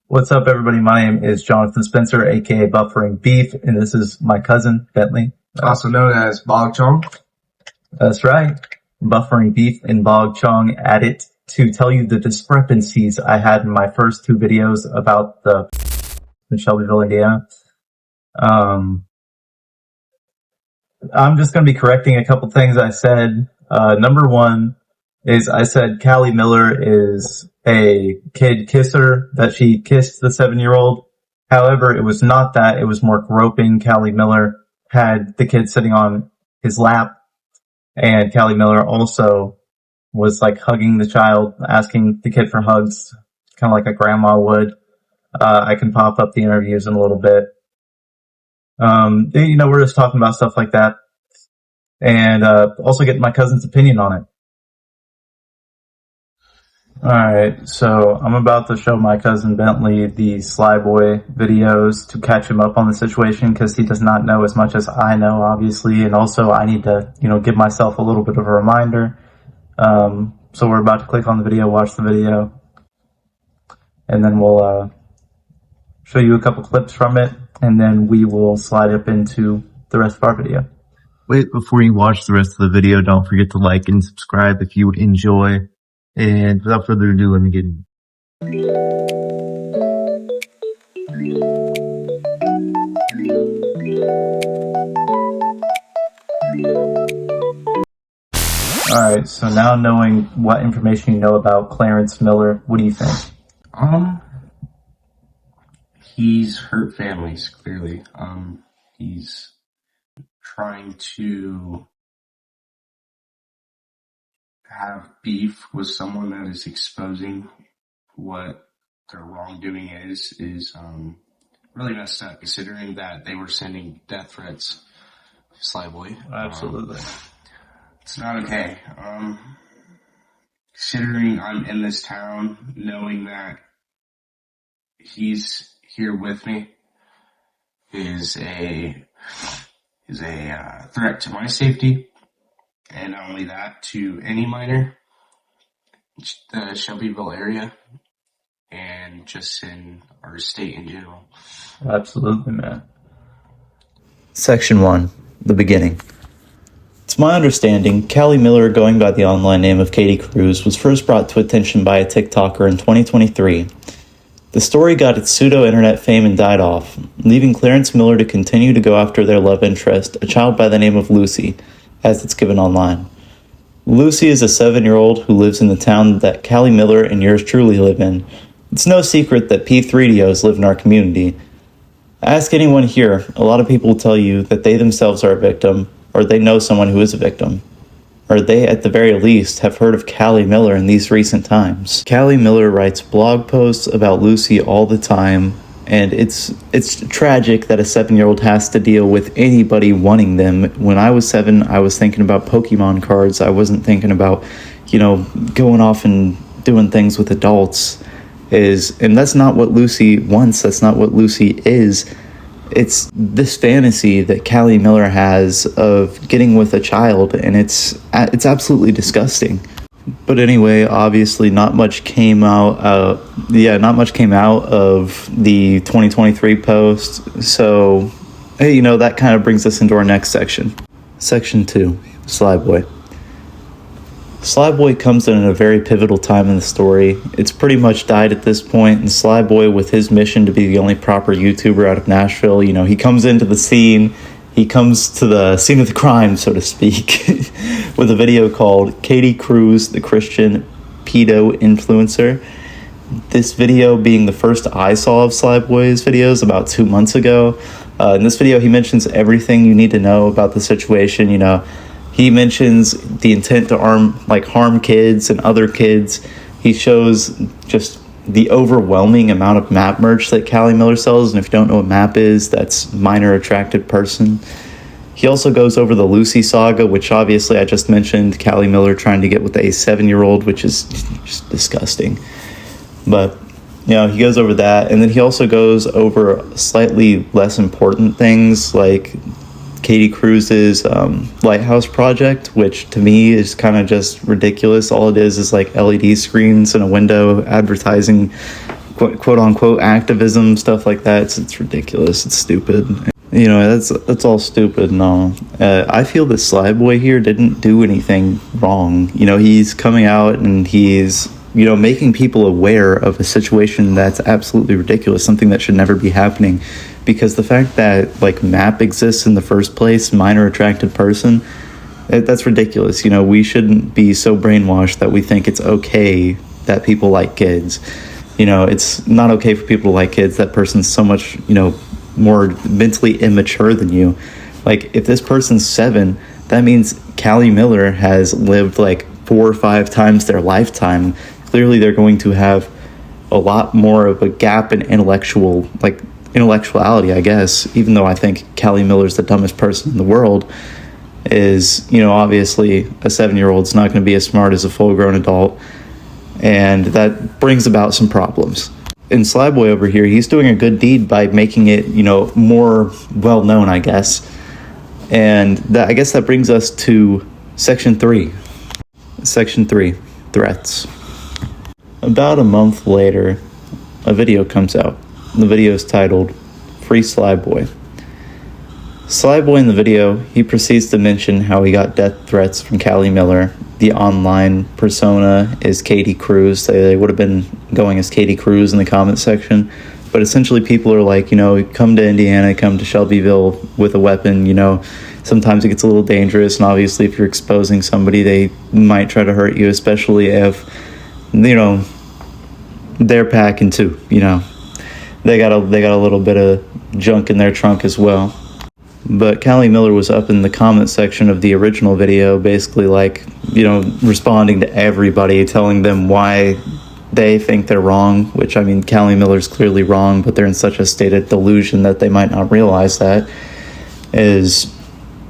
What's up, everybody? My name is Jonathan Spencer, aka Buffering Beef, and this is my cousin, Bentley. Also known as Bog Chong. That's right. Buffering Beef and Bog Chong at it to tell you the discrepancies I had in my first two videos about the in Shelbyville, Indiana. I'm just going to be correcting a couple things I said. Number one is I said Cali Miller is a kid kisser, that she kissed the 7-year-old. However, it was not that. It was more groping. Cali Miller had the kid sitting on his lap, and Cali Miller also was like hugging the child, asking the kid for hugs, kind of like a grandma would. I can pop up the interviews in a little bit. We're just talking about stuff like that, and also getting my cousin's opinion on it. Alright, so I'm about to show my cousin Bentley the Sly Boy videos to catch him up on the situation, because he does not know as much as I know, obviously, and also I need to, give myself a little bit of a reminder. So we're about to click on the video, watch the video, and then we'll show you a couple clips from it, and then we will slide up into the rest of our video. Wait, before you watch the rest of the video, don't forget to like and subscribe if you enjoy. And without further ado, let me get in. Alright, so now knowing what information you know about Clarence Miller, what do you think? He's hurt families, clearly. He's trying to have beef with someone that is exposing what their wrongdoing is really messed up, considering that they were sending death threats to Sly Boy. Absolutely. It's not okay. Considering I'm in this town, knowing that he's here with me is a threat to my safety. And not only that, to any minor, the Shelbyville area, and just in our state in general. Absolutely, man. Section 1. The beginning. It's my understanding, Cali Miller, going by the online name of Katie Cruz, was first brought to attention by a TikToker in 2023. The story got its pseudo-internet fame and died off, leaving Clarence Miller to continue to go after their love interest, a child by the name of Lucy, as it's given online. Lucy is a 7-year-old who lives in the town that Cali Miller and yours truly live in. It's no secret that P3DOs live in our community. Ask anyone here, a lot of people will tell you that they themselves are a victim, or they know someone who is a victim, or they at the very least have heard of Cali Miller in these recent times. Cali Miller writes blog posts about Lucy all the time, and it's tragic that a 7-year-old has to deal with anybody wanting them. When I was 7, I was thinking about Pokemon cards. I wasn't thinking about, going off and doing things with adults. And that's not what Lucy wants. That's not what Lucy is. It's this fantasy that Cali Miller has of getting with a child, and it's absolutely disgusting. But anyway, obviously not much came out of the 2023 post. So, hey, that kind of brings us into our next section. Section 2, Sly Boy. Sly Boy comes in at a very pivotal time in the story. It's pretty much died at this point, and Sly Boy, with his mission to be the only proper YouTuber out of Nashville, he comes into the scene. He comes to the scene of the crime, so to speak, with a video called Katie Cruz, the Christian Pedo Influencer. This video being the first I saw of Sly Boy's videos about 2 months ago. In this video, he mentions everything you need to know about the situation. He mentions the intent to harm kids and other kids. He shows just the overwhelming amount of map merch that Cali Miller sells, and if you don't know what map is, that's minor attracted person. He also goes over the Lucy saga, which obviously I just mentioned, Cali Miller trying to get with a 7-year-old, which is just disgusting. But, he goes over that, and then he also goes over slightly less important things, like Katie Cruz's lighthouse project, which to me is kind of just ridiculous. All it is like LED screens and a window advertising quote unquote activism, stuff like that. It's ridiculous. It's stupid. You know, that's all stupid and all. I feel that Sly Boy here didn't do anything wrong. You know, he's coming out and he's, you know, making people aware of a situation that's absolutely ridiculous, something that should never be happening. Because the fact that, like, MAP exists in the first place, minor attracted person, that's ridiculous. You know, we shouldn't be so brainwashed that we think it's okay that people like kids. You know, it's not okay for people to like kids. That person's so much, you know, more mentally immature than you. Like, if this person's 7, that means Cali Miller has lived like 4 or 5 times their lifetime. Clearly they're going to have a lot more of a gap in intellectuality, I guess, even though I think Cali Miller's the dumbest person in the world. Is, you know, obviously a 7-year-old's not going to be as smart as a full-grown adult, and that brings about some problems. And Sly Boy over here, he's doing a good deed by making it, you know, more well-known, I guess. And I guess that brings us to Section 3. Section 3, Threats. About a month later, a video comes out. The video is titled, Free Sly Boy. Sly Boy in the video, he proceeds to mention how he got death threats from Cali Miller. The online persona is Katie Cruz. They would have been going as Katie Cruz in the comment section. But essentially people are like, you know, come to Indiana, come to Shelbyville with a weapon, you know. Sometimes it gets a little dangerous, and obviously if you're exposing somebody, they might try to hurt you, especially if, you know, they're packing too, you know. They got a little bit of junk in their trunk as well. But Cali Miller was up in the comment section of the original video, basically like, you know, responding to everybody, telling them why they think they're wrong, which, I mean, Cali Miller's clearly wrong, but they're in such a state of delusion that they might not realize that.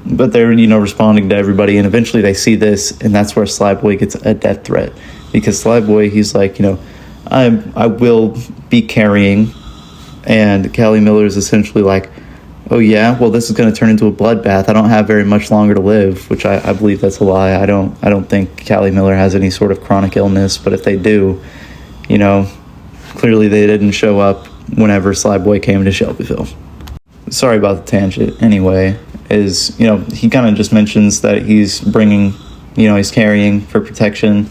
But they're, you know, responding to everybody, and eventually they see this, and that's where Sly Boy gets a death threat. Because Sly Boy, he's like, you know, I will be carrying, and Cali Miller is essentially like, oh yeah, well this is going to turn into a bloodbath. I don't have very much longer to live, which I believe that's a lie. I don't think Cali Miller has any sort of chronic illness, but if they do, you know, clearly they didn't show up whenever Sly Boy came to Shelbyville. Sorry about the tangent. Anyway, is, you know, he kind of just mentions that he's bringing, you know, he's carrying for protection,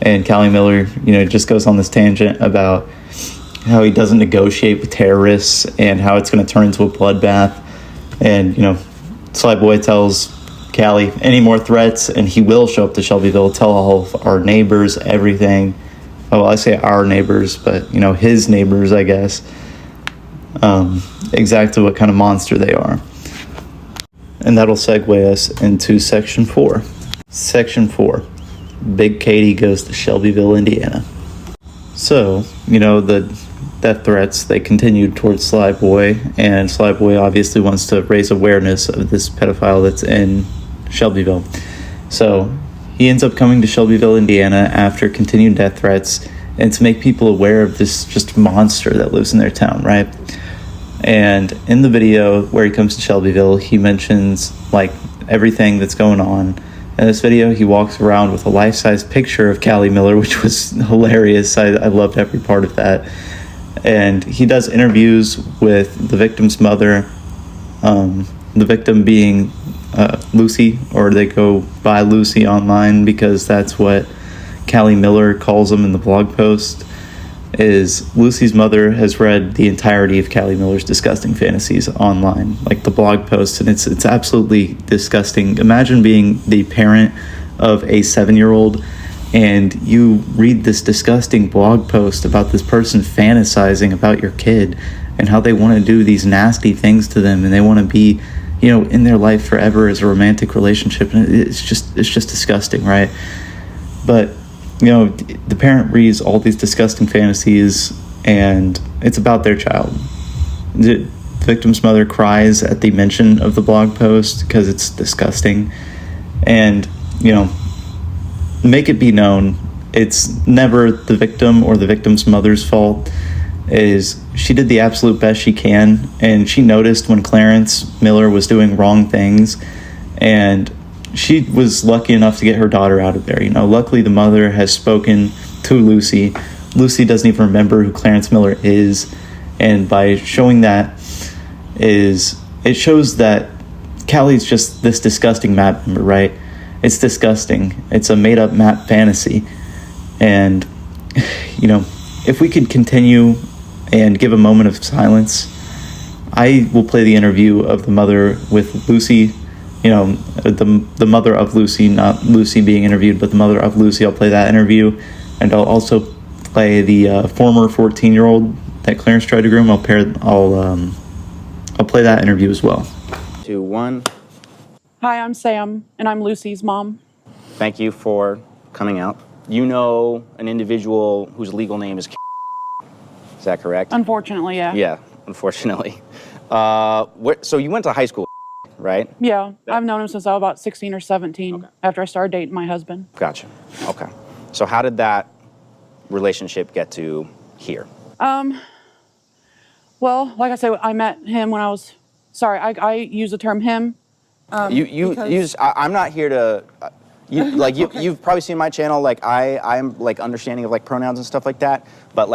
and Cali Miller, you know, just goes on this tangent about how he doesn't negotiate with terrorists and how it's going to turn into a bloodbath. And, you know, Sly Boy tells Cali any more threats and he will show up to Shelbyville, tell all of our neighbors everything. Oh, well, I say our neighbors, but, you know, his neighbors, I guess, exactly what kind of monster they are. And that'll segue us into Section 4. Section 4. Big Katie goes to Shelbyville, Indiana. So, you know, the death threats, they continued towards Sly Boy, and Sly Boy obviously wants to raise awareness of this pedophile that's in Shelbyville. So he ends up coming to Shelbyville, Indiana after continued death threats, and to make people aware of this just monster that lives in their town, right? And in the video where he comes to Shelbyville, he mentions like everything that's going on. In this video, he walks around with a life-size picture of Cali Miller, which was hilarious. I loved every part of that. And he does interviews with the victim's mother, the victim being Lucy, or they go by Lucy online because that's what Cali Miller calls him in the blog post. Is Lucy's mother has read the entirety of Cali Miller's disgusting fantasies online, like the blog post, and it's absolutely disgusting. Imagine being the parent of a 7-year-old and you read this disgusting blog post about this person fantasizing about your kid and how they want to do these nasty things to them, and they want to be, you know, in their life forever as a romantic relationship, and it's just disgusting, right? But you know, the parent reads all these disgusting fantasies, and it's about their child. The victim's mother cries at the mention of the blog post because it's disgusting. And, you know, make it be known, it's never the victim or the victim's mother's fault. Is she did the absolute best she can, and she noticed when Clarence Miller was doing wrong things, and she was lucky enough to get her daughter out of there. You know, luckily the mother has spoken to Lucy Lucy doesn't even remember who Clarence Miller is. And by showing that it shows that Callie's just this disgusting map member, right? It's disgusting. It's a made-up map fantasy. And, if we could continue and give a moment of silence, I will play the interview of the mother with Lucy, the mother of Lucy, not Lucy being interviewed, but the mother of Lucy. I'll play that interview, and I'll also play the former 14-year-old that Clarence tried to groom. I'll play that interview as well. 2, 1. Hi, I'm Sam, and I'm Lucy's mom. Thank you for coming out. You know an individual whose legal name is Is that correct? Unfortunately, yeah. Yeah, unfortunately. So you went to high school, right? Yeah, I've known him since I was about 16 or 17, after I started dating my husband. Gotcha. Okay. So how did that relationship get to here? Well, like I said, I met him when I was, I use the term him. You use, I'm not here to, you've probably seen my channel, I'm understanding of pronouns and stuff like that, but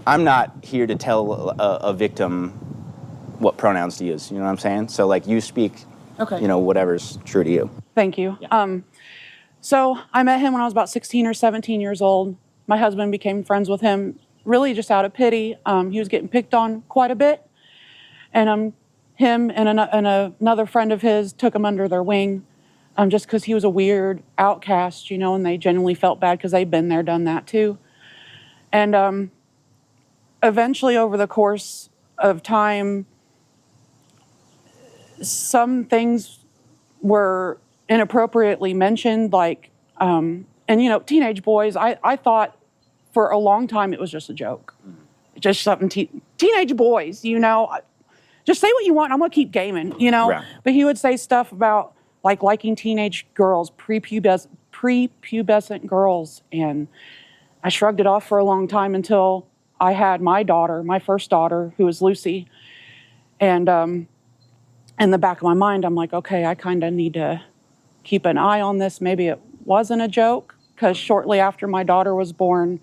I'm not here to tell a victim what pronouns to use, you know what I'm saying? So you speak, whatever's true to you. Thank you. Yeah. So I met him when I was about 16 or 17 years old. My husband became friends with him really just out of pity. He was getting picked on quite a bit. And him and another friend of his took him under their wing just because he was a weird outcast, and they genuinely felt bad because they'd been there, done that too. And eventually over the course of time, some things were inappropriately mentioned, teenage boys, I thought for a long time it was just a joke. Just something, teenage boys, just say what you want, I'm gonna keep gaming, Right. But he would say stuff about liking teenage girls, prepubescent girls, and I shrugged it off for a long time until I had my daughter, my first daughter, who was Lucy, and in the back of my mind, I'm like, okay, I kind of need to keep an eye on this. Maybe it wasn't a joke, because shortly after my daughter was born,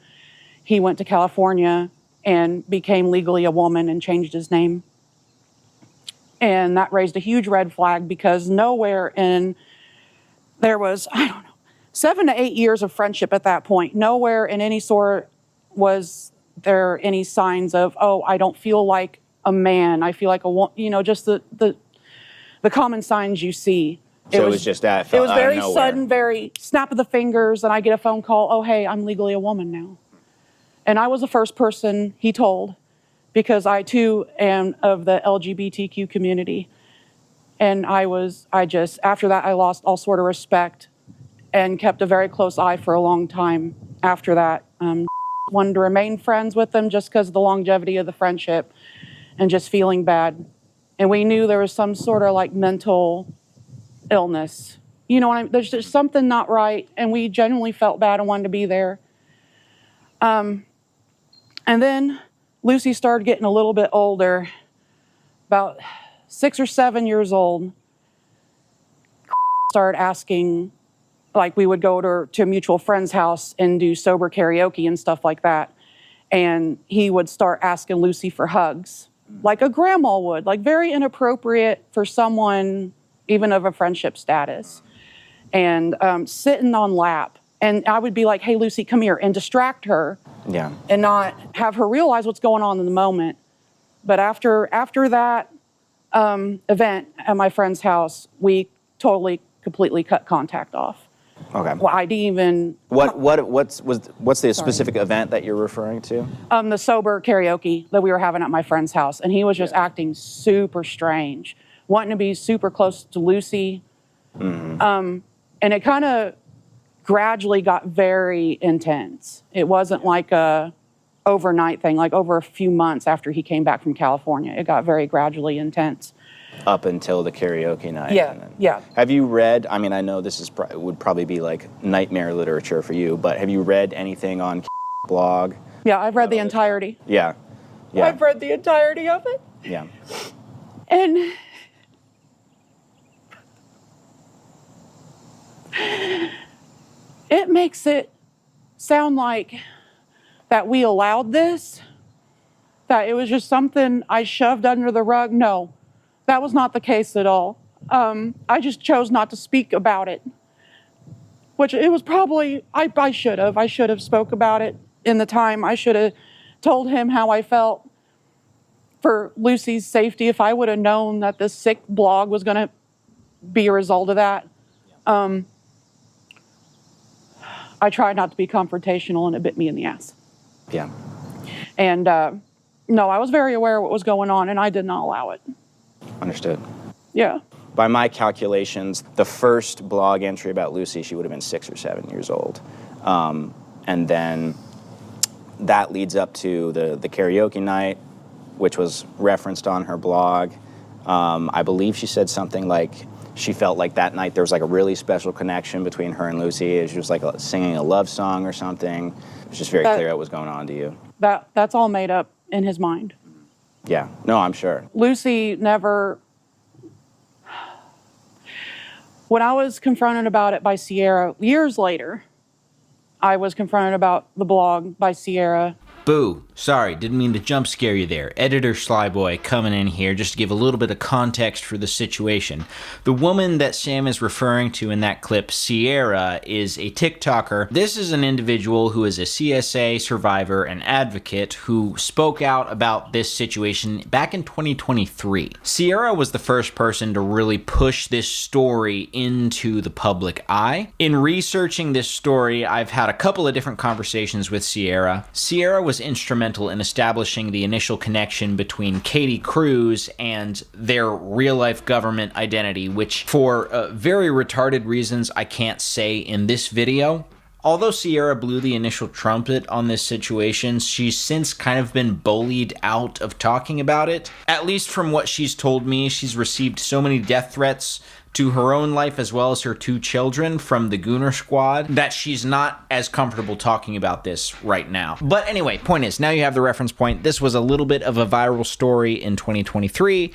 he went to California and became legally a woman and changed his name. And that raised a huge red flag because nowhere there was, 7 to 8 years of friendship at that point. Nowhere in any sort was there any signs of, I don't feel like a man. I feel like a woman, just the common signs you see. So it was just that. It was very sudden, very snap of the fingers, and I get a phone call, oh, hey, I'm legally a woman now. And I was the first person he told, because I too am of the LGBTQ community. And after that, I lost all sort of respect and kept a very close eye for a long time after that. Wanted to remain friends with them just because of the longevity of the friendship and just feeling bad. And we knew there was some sort of mental illness. You know what I mean? There's just something not right, and we genuinely felt bad and wanted to be there. And then Lucy started getting a little bit older, about 6 or 7 years old. Started asking, we would go to a mutual friend's house and do sober karaoke and stuff like that. And he would start asking Lucy for hugs, like a grandma would, very inappropriate for someone even of a friendship status. And sitting on lap. And I would be like, hey, Lucy, come here, and distract her. Yeah. And not have her realize what's going on in the moment. But after that event at my friend's house, we completely cut contact off. Okay. Well, I didn't even. What's the specific event that you're referring to? The sober karaoke that we were having at my friend's house, and he was just acting super strange, wanting to be super close to Lucy. Mm-hmm. And it kind of gradually got very intense. It wasn't like a overnight thing, over a few months after he came back from California. It got very gradually intense. Up until the karaoke night. Yeah. Have you read, I know this would probably be nightmare literature for you, but have you read anything on blog? Yeah, I've read the entirety. Yeah. I've read the entirety of it. Yeah. And it makes it sound like that we allowed this, that it was just something I shoved under the rug. No, that was not the case at all. I just chose not to speak about it, which it was probably, I should have spoke about it in the time. I should have told him how I felt for Lucy's safety. If I would have known that this sick blog was going to be a result of that. I tried not to be confrontational, and it bit me in the ass. Yeah. And no, I was very aware of what was going on, and I did not allow it. Understood. Yeah. By my calculations, the first blog entry about Lucy, she would have been 6 or 7 years old. And then that leads up to the karaoke night, which was referenced on her blog. I believe she said something like she felt like that night there was like a really special connection between her and Lucy. She was like singing a love song or something. It was just very clear what was going on to you. That's all made up in his mind. Yeah. No, I'm sure. Lucy never... When I was confronted about it by Sierra, years later, I was confronted about the blog by Sierra. Boo. Sorry, didn't mean to jump scare you there. Editor Sly Boy coming in here just to give a little bit of context for the situation. The woman that Sam is referring to in that clip, Sierra, is a TikToker. This is an individual who is a CSA survivor and advocate who spoke out about this situation back in 2023. Sierra was the first person to really push this story into the public eye. In researching this story, I've had a couple of different conversations with Sierra. Sierra was instrumental in establishing the initial connection between Katie Cruz and their real-life government identity, which for very retarded reasons I can't say in this video. Although Sierra blew the initial trumpet on this situation, she's since kind of been bullied out of talking about it. At least from what she's told me, she's received so many death threats to her own life as well as her 2 children from the Gooner Squad that she's not as comfortable talking about this right now. But anyway, point is, now you have the reference point. This was a little bit of a viral story in 2023.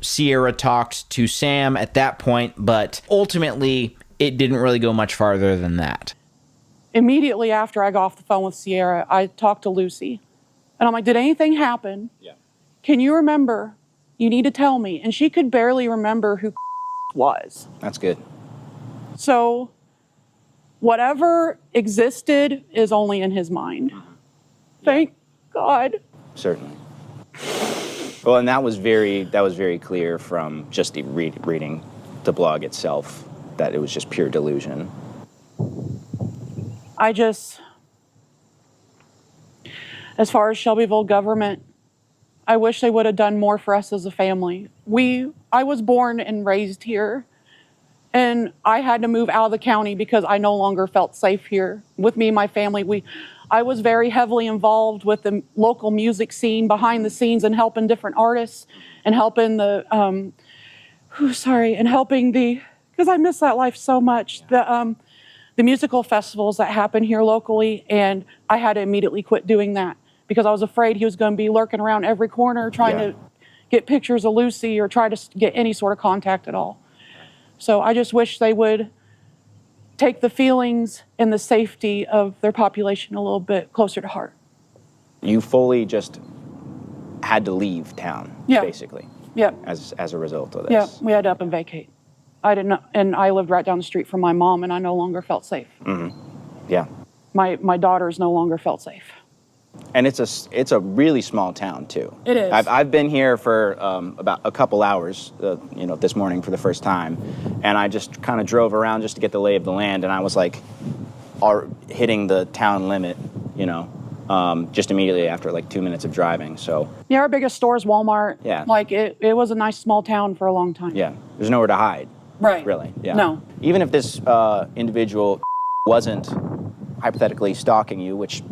Sierra talked to Sam at that point, but ultimately it didn't really go much farther than that. Immediately after I got off the phone with Sierra, I talked to Lucy. And I'm like, did anything happen? Yeah. Can you remember? You need to tell me. And she could barely remember who was. That's good. So whatever existed is only in his mind. Thank God. Certainly. Well, and that was very clear from just reading the blog itself, that it was just pure delusion. As far as Shelbyville government, I wish they would have done more for us as a family. I was born and raised here, and I had to move out of the county because I no longer felt safe here. With me and my family, I was very heavily involved with the local music scene, behind the scenes, and helping different artists, and helping because I miss that life so much. The musical festivals that happen here locally, and I had to immediately quit doing that because I was afraid he was going to be lurking around every corner trying to get pictures of Lucy or try to get any sort of contact at all. So I just wish they would take the feelings and the safety of their population a little bit closer to heart. You fully just had to leave town, basically. Yeah. As a result of this. Yeah, we had to up and vacate. I didn't, and I lived right down the street from my mom, and I no longer felt safe. Mm-hmm. Yeah. My daughters no longer felt safe. And it's a really small town too. It is. I've been here for about a couple hours, this morning for the first time, and I just kind of drove around just to get the lay of the land, and I was like, hitting the town limit, just immediately after like 2 minutes of driving. So yeah, our biggest store is Walmart. Yeah. Like it was a nice small town for a long time. Yeah, there's nowhere to hide. Right. Really. Yeah. No. Even if this individual wasn't hypothetically stalking you, which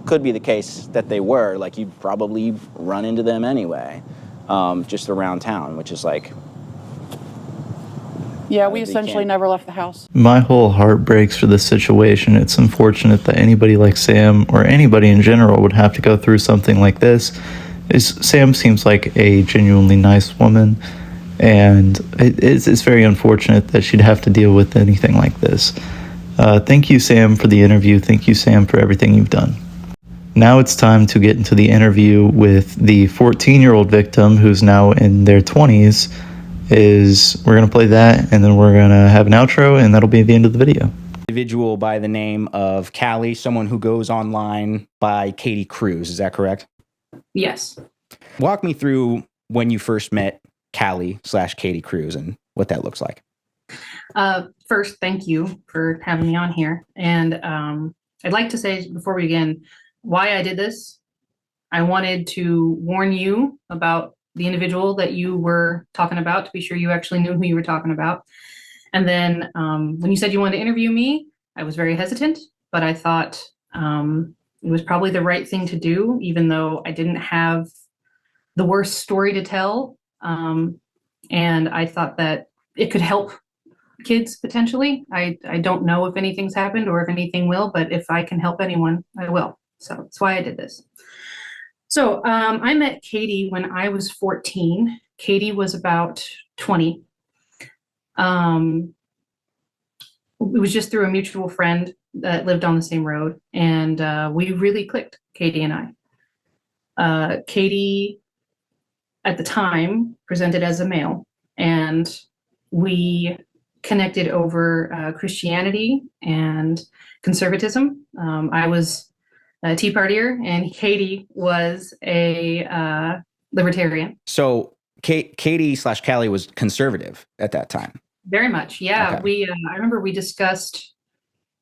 could be the case that they were, like you'd probably run into them anyway, just around town, which is like... Yeah, we essentially never left the house. My whole heart breaks for this situation. It's unfortunate that anybody like Sam, or anybody in general, would have to go through something like this. Sam seems like a genuinely nice woman, and it's very unfortunate that she'd have to deal with anything like this. Thank you, Sam, for the interview. Thank you, Sam, for everything you've done. Now it's time to get into the interview with the 14-year-old victim, who's now in their 20s. We're going to play that, and then we're going to have an outro, and that'll be the end of the video. Individual by the name of Cali, someone who goes online by Katie Cruz. Is that correct? Yes. Walk me through when you first met Cali/Katie Cruz and what that looks like. First, thank you for having me on here. And I'd like to say before we begin why I did this. I wanted to warn you about the individual that you were talking about, to be sure you actually knew who you were talking about. And then when you said you wanted to interview me, I was very hesitant, but I thought it was probably the right thing to do, even though I didn't have the worst story to tell. And I thought that it could help kids potentially. I don't know if anything's happened or if anything will, but if I can help anyone, I will. So that's why I did this. So I met Katie when I was 14. Katie was about 20. It was just through a mutual friend that lived on the same road, and we really clicked, Katie and I. Katie, at the time, presented as a male, and we connected over Christianity and conservatism. I was a Tea Partier, and Katie was a libertarian. So Katie/Cali was conservative at that time. Very much, yeah. Okay. I remember we discussed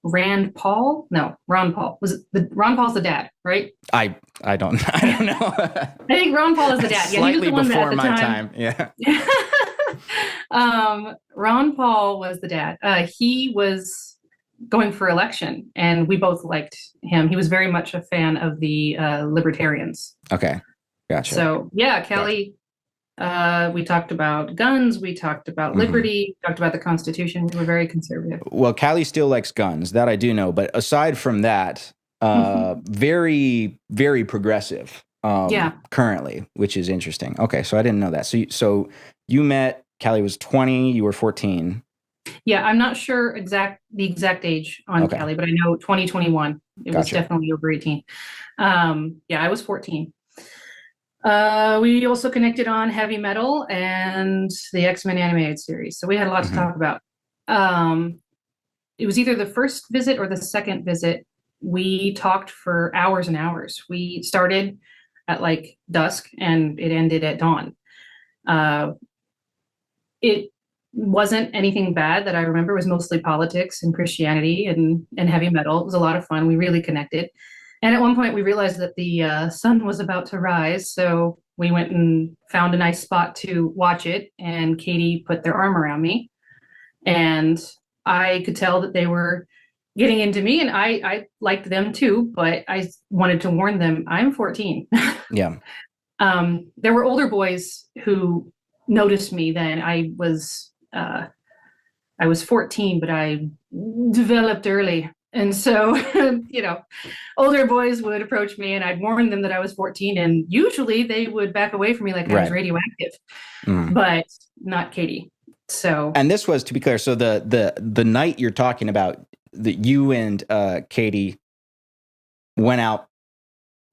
Ron Paul. Ron Paul's the dad, right? I don't know. I think Ron Paul is the dad. Yeah, slightly he was the before one that at the my time. Yeah. Ron Paul was the dad. He was going for election, and we both liked him. He was very much a fan of the libertarians. Okay, gotcha. So yeah, Cali. We talked about guns. We talked about liberty. We talked about the Constitution. We were very conservative. Well, Cali still likes guns. That I do know. But aside from that, very, very progressive. Currently, which is interesting. Okay, so I didn't know that. So you met, Cali was 20. You were 14. Yeah, I'm not sure the exact age on Cali, but I know 2021. It was definitely over 18. Yeah, I was 14. We also connected on heavy metal and the X-Men animated series. So we had a lot to talk about. It was either the first visit or the second visit. We talked for hours and hours. We started at like dusk and it ended at dawn. It wasn't anything bad that I remember. It was mostly politics and Christianity and heavy metal. It was a lot of fun. We really connected. And at one point we realized that the sun was about to rise. So we went and found a nice spot to watch it. And Katie put their arm around me. And I could tell that they were getting into me, and I liked them too, but I wanted to warn them, I'm 14. Yeah. There were older boys who noticed me then. I was 14, but I developed early. And so, older boys would approach me and I'd warn them that I was 14, and usually they would back away from me like I was radioactive, but not Katie. So, and this was, to be clear, so the night you're talking about, that you and Katie went out,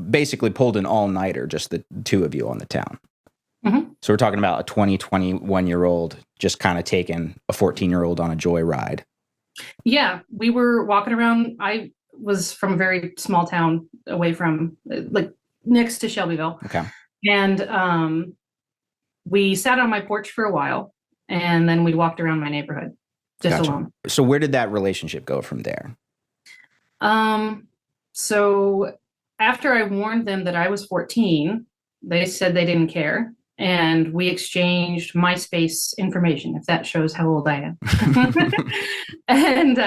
basically pulled an all-nighter, just the two of you on the town. So we're talking about a 21-year-old just kind of taking a 14-year-old on a joyride. Yeah, we were walking around. I was from a very small town away from, like, next to Shelbyville. Okay. And we sat on my porch for a while, and then we walked around my neighborhood just alone. So where did that relationship go from there? So after I warned them that I was 14, they said they didn't care. And we exchanged MySpace information, if that shows how old I am. And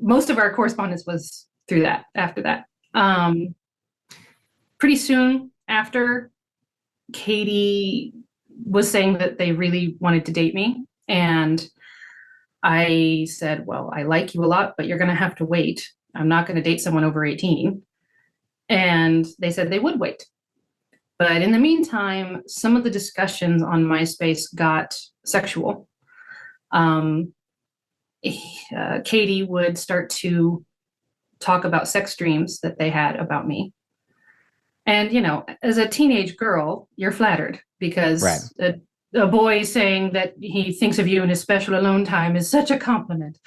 most of our correspondence was through that, after that. Pretty soon after, Katie was saying that they really wanted to date me. And I said, well, I like you a lot, but you're going to have to wait. I'm not going to date someone over 18. And they said they would wait. But in the meantime, some of the discussions on MySpace got sexual. Katie would start to talk about sex dreams that they had about me. And, you know, as a teenage girl, you're flattered because a boy saying that he thinks of you in his special alone time is such a compliment.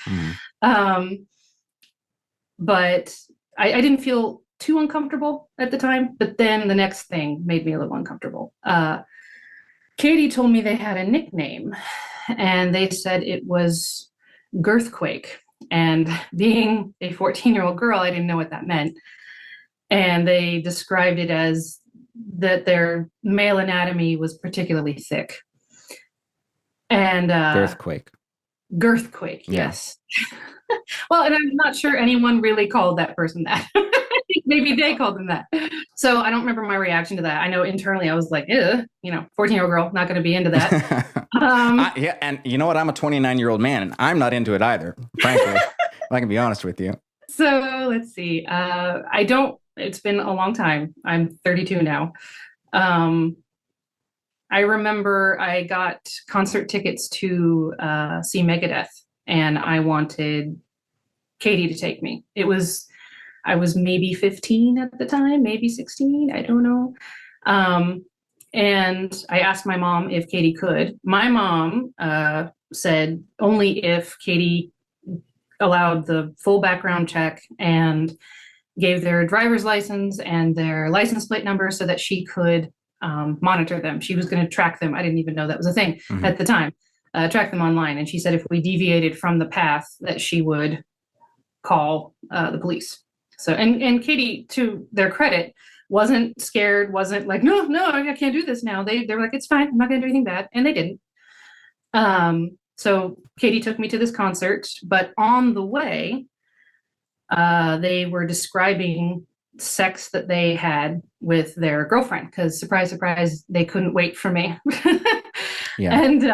But I didn't feel too uncomfortable at the time. But then the next thing made me a little uncomfortable. Katie told me they had a nickname, and they said it was Girthquake. And being a 14-year-old girl, I didn't know what that meant. And they described it as that their male anatomy was particularly thick. And Girthquake. Girthquake, yes. Well, and I'm not sure anyone really called that person that. Maybe they called them that. So I don't remember my reaction to that. I know internally I was like, you know, 14-year-old girl, not going to be into that. Yeah, and you know what? I'm a 29-year-old man, and I'm not into it either, frankly, if I can be honest with you. So let's see. It's been a long time. I'm 32 now. I remember I got concert tickets to see Megadeth, and I wanted Katie to take me. I was maybe 15 at the time, maybe 16, I don't know. And I asked my mom if Katie could. My mom said only if Katie allowed the full background check and gave their driver's license and their license plate number so that she could monitor them. She was going to track them. I didn't even know that was a thing at the time. Track them online. And she said if we deviated from the path that she would call the police. So, and Katie, to their credit, wasn't scared, wasn't like, no, I can't do this now. They were like, it's fine. I'm not going to do anything bad. And they didn't. So Katie took me to this concert, but on the way, they were describing sex that they had with their girlfriend because, surprise, surprise, they couldn't wait for me. Yeah. And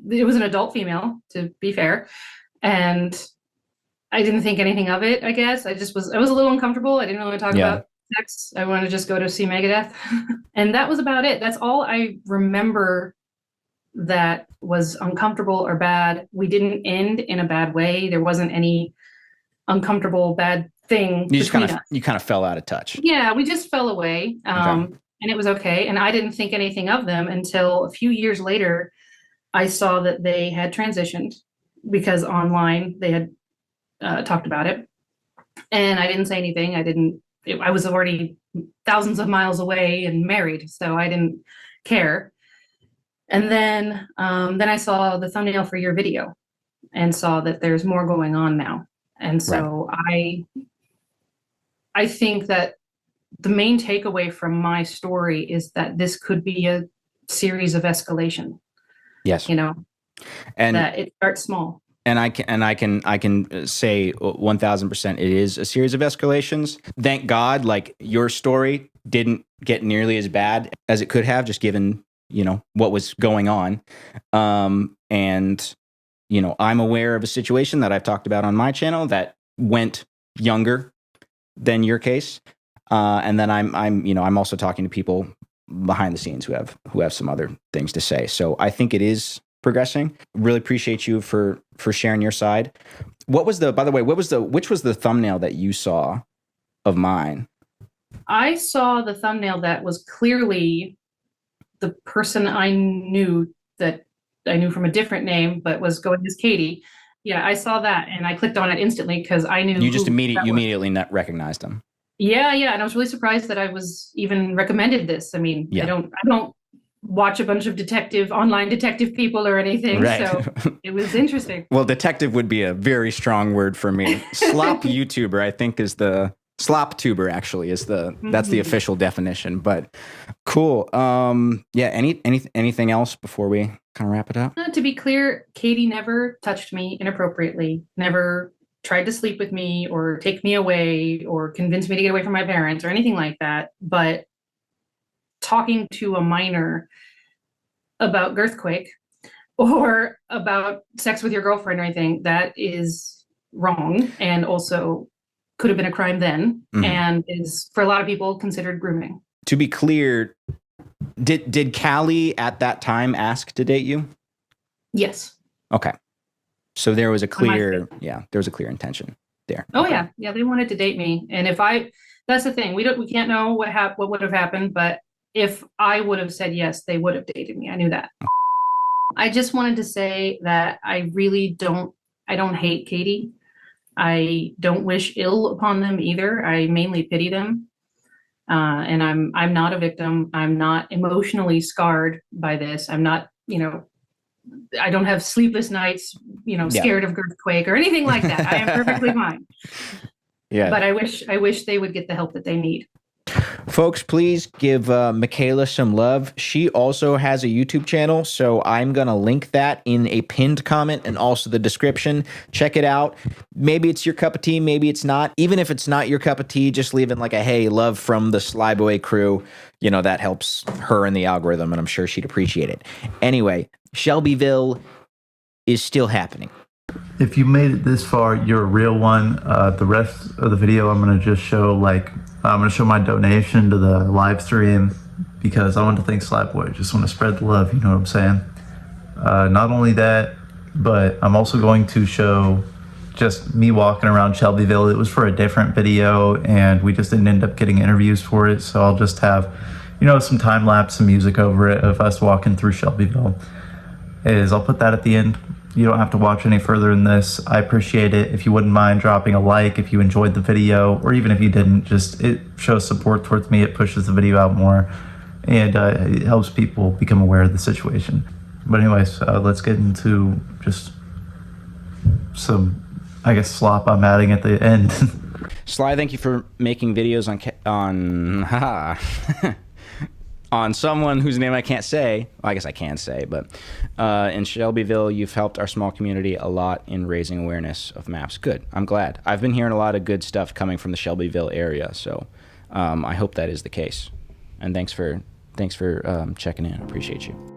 it was an adult female, to be fair. And I didn't think anything of it, I guess. I was a little uncomfortable. I didn't really want to talk about sex. I wanted to just go to see Megadeth. And that was about it. That's all I remember that was uncomfortable or bad. We didn't end in a bad way. There wasn't any uncomfortable bad thing. You kind of fell out of touch. Yeah, we just fell away. And it was okay. And I didn't think anything of them until a few years later, I saw that they had transitioned because online they had talked about it. And I didn't say anything. I was already thousands of miles away and married, so I didn't care. And then I saw the thumbnail for your video and saw that there's more going on now. And so I think that the main takeaway from my story is that this could be a series of escalation. Yes. You know, and that it starts small. And I can say 1000% it is a series of escalations. Thank God, like your story didn't get nearly as bad as it could have, just given, you know, what was going on. And, you know, I'm aware of a situation that I've talked about on my channel that went younger than your case. And then I'm also talking to people behind the scenes who have some other things to say. So I think it is progressing. Really appreciate you for sharing your side. Which was the thumbnail that you saw of mine? I saw the thumbnail that was clearly the person I knew from a different name, but was going as Katie. Yeah, I saw that and I clicked on it instantly because I knew you immediately recognized him. Yeah, and I was really surprised that I was even recommended this. I mean, I don't watch a bunch of online detective people or anything, right. So it was interesting. Well, detective would be a very strong word for me. Slop YouTuber, I think, is the slop tuber. Actually, is that's the official definition. But cool. Yeah. Anything else before we kind of wrap it up? To be clear, Katie never touched me inappropriately. Never tried to sleep with me or take me away or convince me to get away from my parents or anything like that. But talking to a minor about Girthquake or about sex with your girlfriend or anything, that is wrong and also could have been a crime then and is, for a lot of people, considered grooming. To be clear, did Cali at that time ask to date you? Yes. Okay. So there was a clear intention there. Oh, okay. Yeah, they wanted to date me. And That's the thing. We can't know what would have happened, but if I would have said yes, they would have dated me. I knew that. I just wanted to say that I don't hate Katie. I don't wish ill upon them either. I mainly pity them. And I'm not a victim. I'm not emotionally scarred by this. I'm not, I don't have sleepless nights, scared of earthquake or anything like that. I am perfectly fine. Yeah. But I wish they would get the help that they need. Folks, please give Michaela some love. She also has a YouTube channel, so I'm going to link that in a pinned comment and also the description. Check it out. Maybe it's your cup of tea, maybe it's not. Even if it's not your cup of tea, just leave it like a, hey, love from the Sly Boy crew. That helps her in the algorithm, and I'm sure she'd appreciate it. Anyway, Shelbyville is still happening. If you made it this far, you're a real one. The rest of the video, I'm going to just show I'm going to show my donation to the live stream because I want to thank Sly Boy. Just want to spread the love, you know what I'm saying? Not only that, but I'm also going to show just me walking around Shelbyville. It was for a different video and we just didn't end up getting interviews for it. So I'll just have, some time lapse, some music over it of us walking through Shelbyville. I'll put that at the end. You don't have to watch any further than this. I appreciate it. If you wouldn't mind dropping a like if you enjoyed the video, or even if you didn't, just it shows support towards me. It pushes the video out more, and it helps people become aware of the situation. But anyways, let's get into just some, slop I'm adding at the end. Sly, thank you for making videos on someone whose name I can't say. Well, I guess I can say, but in Shelbyville, you've helped our small community a lot in raising awareness of maps. Good. I'm glad. I've been hearing a lot of good stuff coming from the Shelbyville area, so I hope that is the case. And thanks for checking in. I appreciate you.